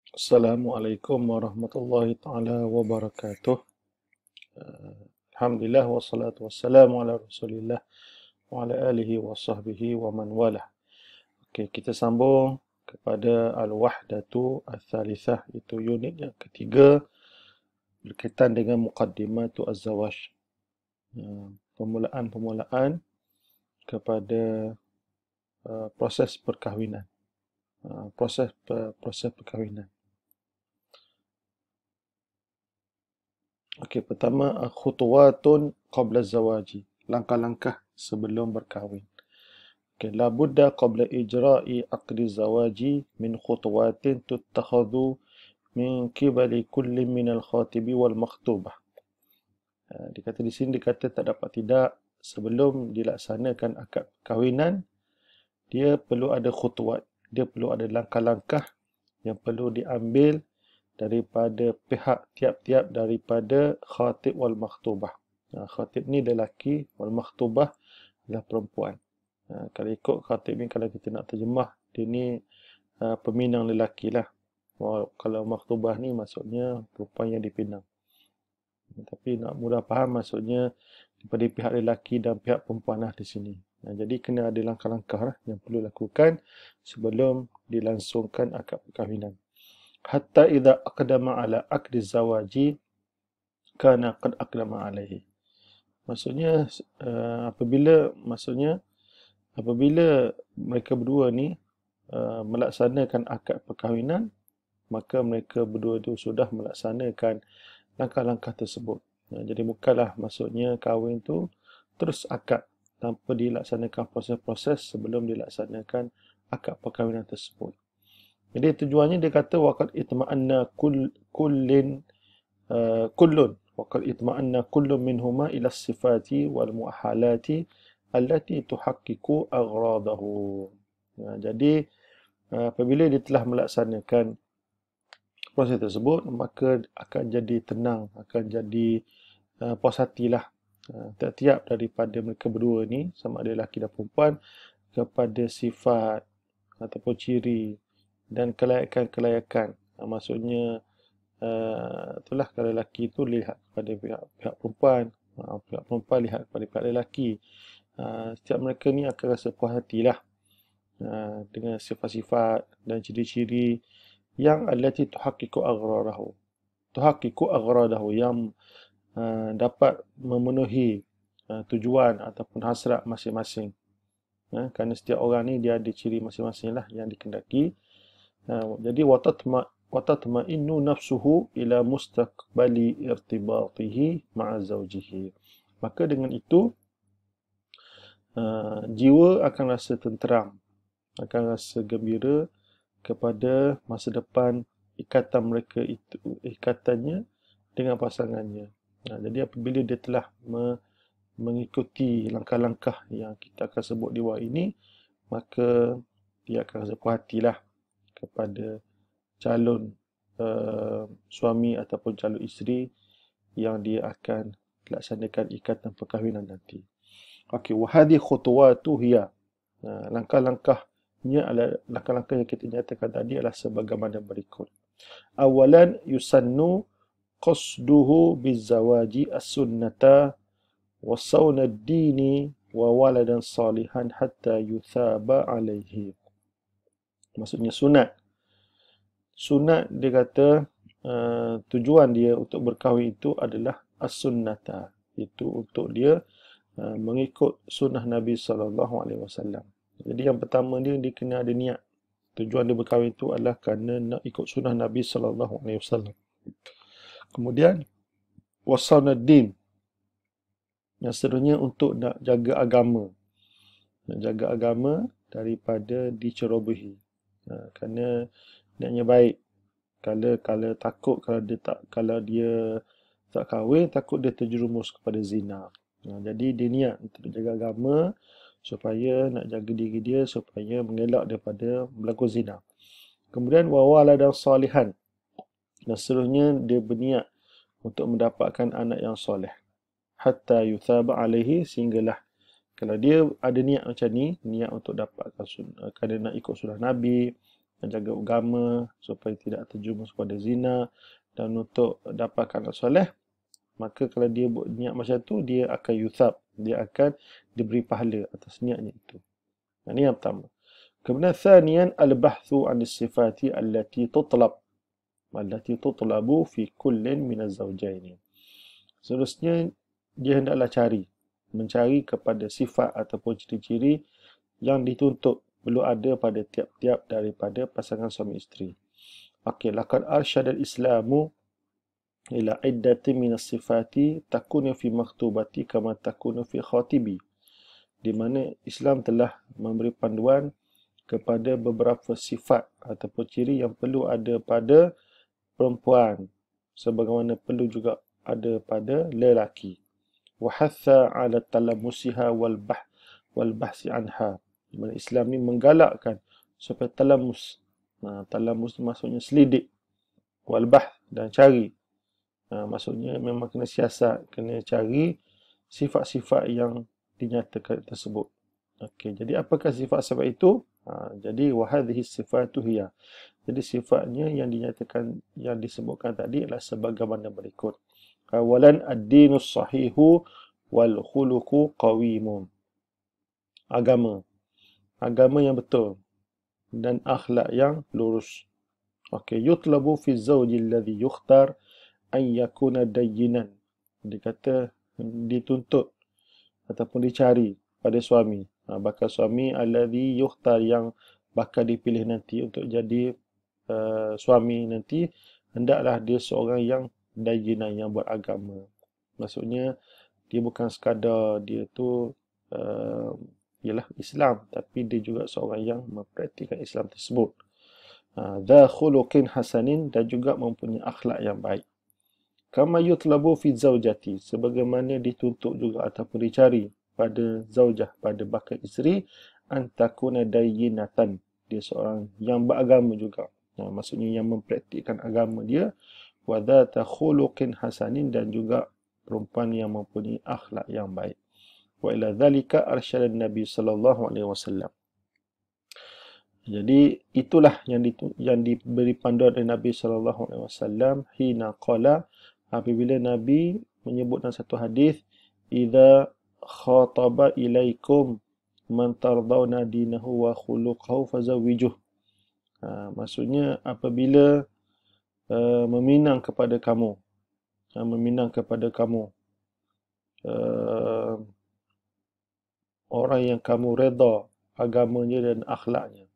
Assalamualaikum warahmatullahi taala wabarakatuh. Alhamdulillah wassalatu wassalamu ala Rasulillah wa ala alihi wa sahbihi wa man walah. Okey, kita sambung kepada al-wahdatu ats-tsalitsah, itu unit yang ketiga berkaitan dengan muqaddimatu az-zawaj. Permulaan-permulaan kepada proses perkahwinan. Proses perkahwinan. Okey, pertama khutuwatun qabla zawaji, langkah-langkah sebelum berkahwin. Okey, la budda qabla ijra'i aqdi zawaji min khutuwatin tuttakhadhu min qibali kulli min al-khatibi wal makhtubah. Dikata di sini dikata tak dapat tidak, sebelum dilaksanakan akad perkahwinan dia perlu ada khutuwat, dia perlu ada langkah-langkah yang perlu diambil daripada pihak tiap-tiap daripada khatib wal makhtubah. Khatib ni lelaki, wal makhtubah adalah perempuan. Kalau ikut khatib ni, kalau kita nak terjemah, dia ni peminang lelaki lah. Kalau makhtubah ni maksudnya perempuan yang dipinang. Tapi nak mudah faham, maksudnya daripada pihak lelaki dan pihak perempuan lah di sini. Jadi kena ada langkah-langkah lah yang perlu lakukan sebelum dilangsungkan akad perkahwinan. Hatta idza aqdama ala aqdi zawaji kana qad aqdama alaihi. Maksudnya apabila mereka berdua ni melaksanakan akad perkahwinan, maka mereka berdua itu sudah melaksanakan langkah-langkah tersebut. Jadi bukanlah maksudnya kahwin tu terus akad tanpa dilaksanakan proses-proses sebelum dilaksanakan akad perkahwinan tersebut. Jadi tujuannya dia kata waqad itma'anna kullun waqad itma'anna kullun minhuma ila sifati wal muahalati allati tuhaqqiqu aghradahu. Jadi apabila dia telah melaksanakan proses tersebut, maka akan jadi tenang, akan jadi puas hatilah tiap-tiap daripada mereka berdua ni, sama ada lelaki dan perempuan, kepada sifat ataupun ciri dan kelayakan-kelayakan. Maksudnya itulah, kalau lelaki itu lihat kepada pihak perempuan, pihak perempuan lihat kepada pihak lelaki. Setiap mereka ni akan rasa puas hatilah dengan sifat-sifat dan ciri-ciri yang allati tuhaqqiqu aghradahu, yang dapat memenuhi tujuan ataupun hasrat masing-masing. Kerana setiap orang ni dia ada ciri masing-masing lah yang dikendaki. Jadi watatma'innu nafsuhu ila mustaqbali irtibatihi ma'a zawjihi. Maka dengan itu jiwa akan rasa tenteram, akan rasa gembira kepada masa depan ikatan mereka itu, ikatannya dengan pasangannya. Jadi apabila dia telah mengikuti langkah-langkah yang kita akan sebut di bawah ini, maka dia akan rasa puas hatilah kepada calon suami ataupun calon isteri yang dia akan laksanakan ikatan perkahwinan nanti. Okey, wa hadhi khutuwatu hiya. Langkah-langkahnya adalah langkah-langkah yang kita nyatakan tadi adalah sebagaimana berikut. Awalan yusannu qasduhu bizawaji as-sunnata wa sawna ad-dini wa waladan salihan hatta yuthaba alaihi. Maksudnya sunat. Sunat dia kata tujuan dia untuk berkahwin itu adalah as-sunnata. Itu untuk dia mengikut sunnah Nabi SAW. Jadi yang pertama dia kena ada niat. Tujuan dia berkahwin itu adalah kerana nak ikut sunnah Nabi SAW. Kemudian wasaunaddin, yang seterusnya untuk nak jaga agama. Nak jaga agama daripada dicerobohi. Kerana niatnya baik. Kalau takut, kalau dia tak kahwin, takut dia terjerumus kepada zina. Jadi dia niat untuk jaga agama, supaya nak jaga diri dia, supaya mengelak daripada berlaku zina. Kemudian wawaladan salihan, dan seterusnya dia berniat untuk mendapatkan anak yang soleh. Hatta yuthaba alaihi, sehinggalah kalau dia ada niat macam ni, niat untuk dapatkan sunnah, kerana nak ikut sunnah Nabi, menjaga agama supaya tidak terjumus pada zina dan untuk dapatkan anak soleh, maka kalau dia buat niat macam tu, dia akan yuthab, dia akan diberi pahala atas niatnya itu. Ini yang pertama. Kemudian thaniyan al-bahthu 'an as-sifati allati tutlabu fi kullin min az-zawjaini. Seterusnya dia hendaklah mencari kepada sifat ataupun ciri-ciri yang dituntut perlu ada pada tiap-tiap daripada pasangan suami isteri. Okey, laqad arsyada al-islamu ila iddati min as-sifati takunu fi makhtubati kama takunu fi khatibi. Di mana Islam telah memberi panduan kepada beberapa sifat ataupun ciri yang perlu ada pada perempuan sebagaimana perlu juga ada pada lelaki. Wa hatha 'ala talamusiha wal bahsi anha. Di mana Islam ni menggalakkan supaya talamus. Talamus maksudnya selidik, wal bahth dan cari. Maksudnya memang kena siasat, kena cari sifat-sifat yang dinyatakan tersebut. Okey, jadi apakah sifat-sifat itu? Jadi wahadhihi sifatu hiya. Jadi sifatnya yang dinyatakan, yang disebutkan tadi adalah sebagaimana berikut. Awalan ad-dinus sahihu wal khuluqu qawimun. Agama yang betul dan akhlak yang lurus. Okey, yutlabu fi zawji alladhi yukhtar an yakuna dayyinan. Dikata dituntut ataupun dicari pada suami, bakal suami alladhi yukhtar yang bakal dipilih nanti untuk jadi suami nanti, hendaklah dia seorang yang dayyinan, yang beragama. Maksudnya dia bukan sekadar dia tu ialah Islam, tapi dia juga seorang yang mempraktikkan Islam tersebut. Dha khuluqin hasanin, dan juga mempunyai akhlak yang baik. Kama yutlabu fi zaujati, sebagaimana dituntut juga ataupun dicari pada zaujah, pada bakal isteri, antakuna dayyinatan, dia seorang yang beragama juga. Maksudnya yang mempraktikkan agama dia. Wa dhata khuluqin hasanin, dan juga perempuan yang mempunyai akhlak yang baik. Wa ila dhalika arsyada Nabi sallallahu alaihi wasallam. Jadi itulah yang diberi panduan oleh Nabi sallallahu alaihi wasallam hina qala, apabila Nabi menyebut dalam satu hadis, idza khataba ilaikum man tardawna dinahu wa khuluquhu fazawwijuh. Maksudnya apabila meminang kepada kamu orang yang kamu redha agamanya dan akhlaknya.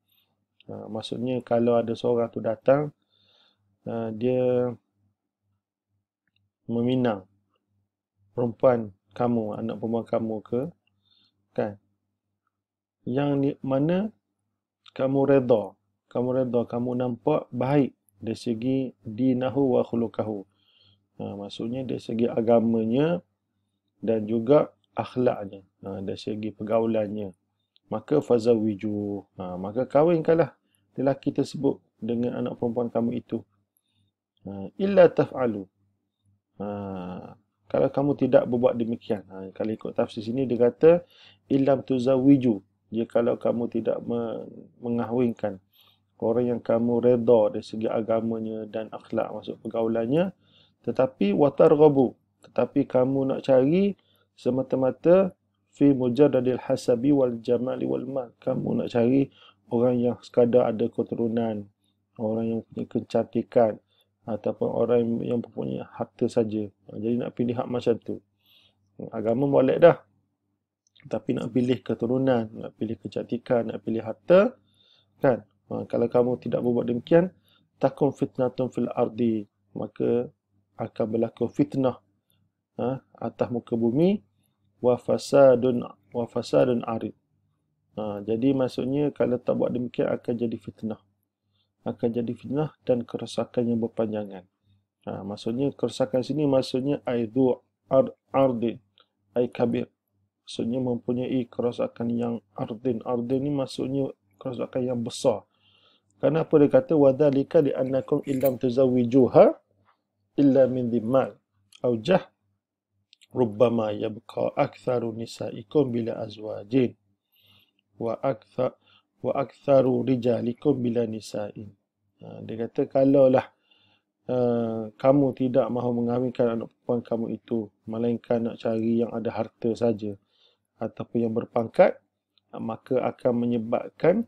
Maksudnya kalau ada seorang tu datang, dia meminang perempuan kamu, anak perempuan kamu kan, yang mana kamu redha, kamu nampak baik dari segi dinahu wa khuluquhu. Maksudnya dari segi agamanya dan juga akhlaknya, dari segi pergaulannya, maka fazawiju, maka kahwinkanlah lelaki tersebut dengan anak perempuan kamu itu. Illa taf'alu, kalau kamu tidak berbuat demikian. Kalau ikut tafsir sini dia kata illam tuzawiju, jika kalau kamu tidak mengahwinkan orang yang kamu redha dari segi agamanya dan akhlak, maksud pergaulannya, tetapi watarghabu, tetapi kamu nak cari semata-mata fi mujarradil hasabi wal jamali wal mal, kamu nak cari orang yang sekadar ada keturunan, orang yang punya kecantikan, ataupun orang yang mempunyai harta saja. Jadi nak pilih hak macam tu. Agama boleh dah, tapi nak pilih keturunan, nak pilih kecantikan, nak pilih harta, kan? Kalau kamu tidak berbuat demikian, takum fitnatun fil ardi, maka akan berlaku fitnah atas muka bumi, wa fasadun arid. Jadi maksudnya kalau tak buat demikian akan jadi fitnah. Dan kerosakan yang berpanjangan. Maksudnya kerosakan sini maksudnya aidu ardin, ai kabir. Maksudnya mempunyai kerosakan yang ardin. Ardin ni maksudnya kerosakan yang besar. Kenapa dia kata wadzalika li'annakum illam tuzawwijuha illa min dhimmal au jah rubbama yabqa aktharu nisaikum bila azwajin wa wa aktsaru rijalikum bila nisa'in. Dia kata kalaulah kamu tidak mahu mengahwinkan anak perempuan kamu itu, melainkan nak cari yang ada harta saja ataupun yang berpangkat, maka akan menyebabkan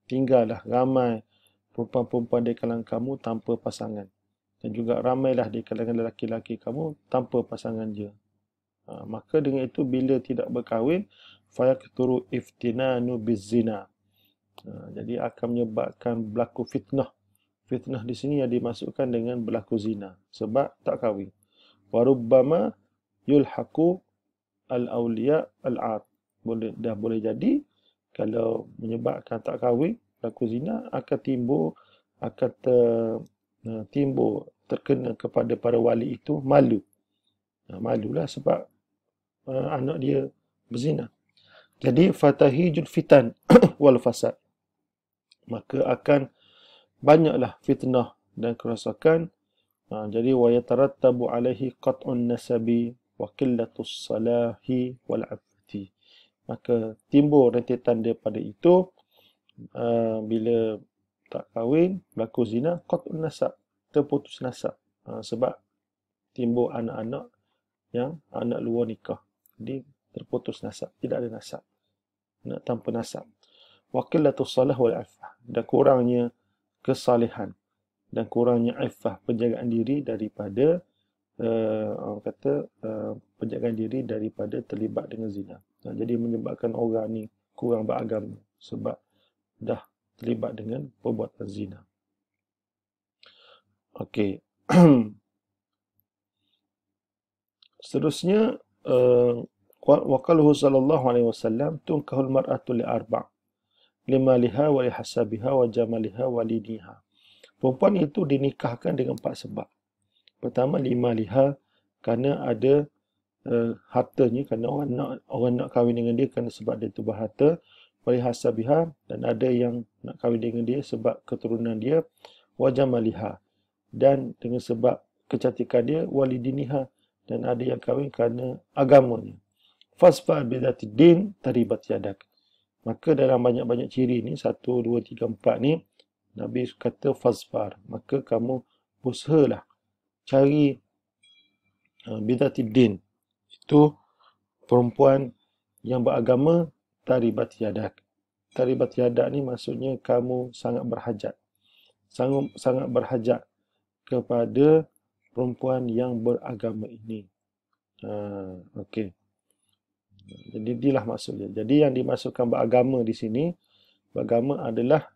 tinggallah ramai perempuan-perempuan di kalangan kamu tanpa pasangan, dan juga ramailah di kalangan lelaki-lelaki kamu tanpa pasangan je. Maka dengan itu bila tidak berkahwin, fayaqturu iftinanu bizina. Jadi akan menyebabkan berlaku fitnah. Fitnah di sini yang dimasukkan dengan berlaku zina sebab tak kahwin. Warubbama yulhaqu al-awliya al-'ad. Boleh jadi kalau menyebabkan tak kahwin, berlaku zina, akan timbul terkena kepada para wali itu malu. Malulah sebab anak dia berzina. Jadi fatahijul fitan wal fasad. Maka akan banyaklah fitnah dan kerosakan. Jadi wa yatarattabu alaihi qat'un nasabi wa qillatus salahi wal 'affati. Maka timbul rentetan daripada itu bila tak kahwin, berlaku zina, qat'un nasab, terputus nasab. Sebab timbul anak-anak yang anak luar nikah. Jadi terputus nasab, tidak ada nasab. Anak tanpa nasab. Wa qillatus salah wal 'affah. Dan kurangnya kesalehan dan kurangnya iffah, penjagaan diri daripada penjagaan diri daripada terlibat dengan zina. Jadi menyebabkan orang ni kurang beragama sebab dah terlibat dengan perbuatan zina. Okey. Seterusnya wa qaluhu sallallahu alaihi wasallam tunkahul mar'atu li arba', limaliha wa lihasabiha wa jamaliha wa lidiniha. Perempuan itu dinikahkan dengan 4 sebab. Pertama, limaliha, kerana ada hartanya, kerana orang nak kahwin dengan dia kerana sebab dia itu berharta. Wa lihasabiha, dan ada yang nak kahwin dengan dia sebab keturunan dia. Wa jamaliha, dan dengan sebab kecantikan dia. Wa lidiniha, dan ada yang kahwin kerana agamanya. Fasfa bidati din taribat yadak. Maka dalam banyak-banyak ciri ni, 1, 2, 3, 4 ni, Nabi kata fasfar. Maka kamu usahalah cari bidati din. Itu perempuan yang beragama, taribat yadak. Taribat yadak ni maksudnya kamu sangat berhajat. Sangat berhajat kepada perempuan yang beragama ini. Okey. Jadi inilah maksudnya. Jadi yang dimasukkan beragama di sini, beragama adalah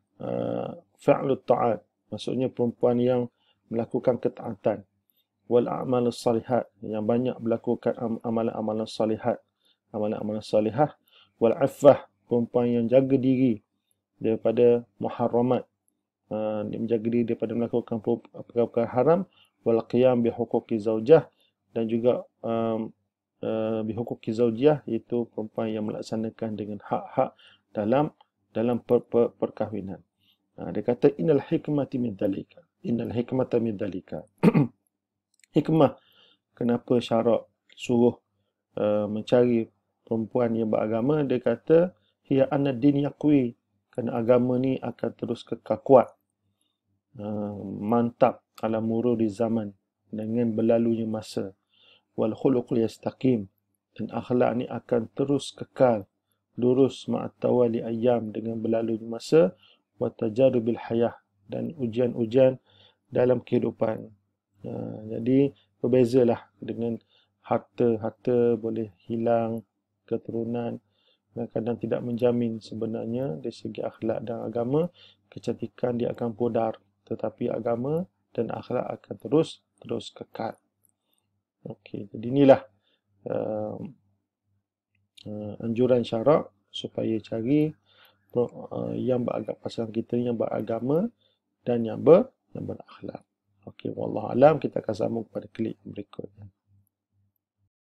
fa'lut ta'at. Maksudnya perempuan yang melakukan ketaatan. Wal a'malus salihat, yang banyak melakukan amalan-amalan salihat. Amalan-amalan salihah. Wal affah, perempuan yang jaga diri daripada muharramat. Dia menjaga diri daripada melakukan perkara haram. Wal qiyam bihuquqi zaujah, dan juga bihuquqi zaujah, iaitu perempuan yang melaksanakan dengan hak-hak dalam perkahwinan. Dia kata innal hikmata min dzalika. Innal hikmata min dzalika. Hikmah kenapa syarak suruh mencari perempuan yang beragama, dia kata hiya anna din yaqwi, kerana agama ni akan terus kekal kuat, mantap ala mururi zaman, dengan berlalunya masa. Wal khuluqul yastaqim, dan akhlak ni akan terus kekal lurus ma'at tawali ayyam, dengan berlalunya masa. Wa tajarubil hayah, dan ujian-ujian dalam kehidupan. Jadi berbezalah dengan harta boleh hilang, keturunan kadang-kadang tidak menjamin sebenarnya dari segi akhlak dan agama. Kecantikan dia akan pudar, tetapi agama dan akhlak akan terus kekal. Okey, jadi inilah anjuran syarak supaya cari yang beragama, pasangan kita yang beragama dan yang berakhlak. Okey, wallahu alam. Kita akan sambung pada klip berikutnya.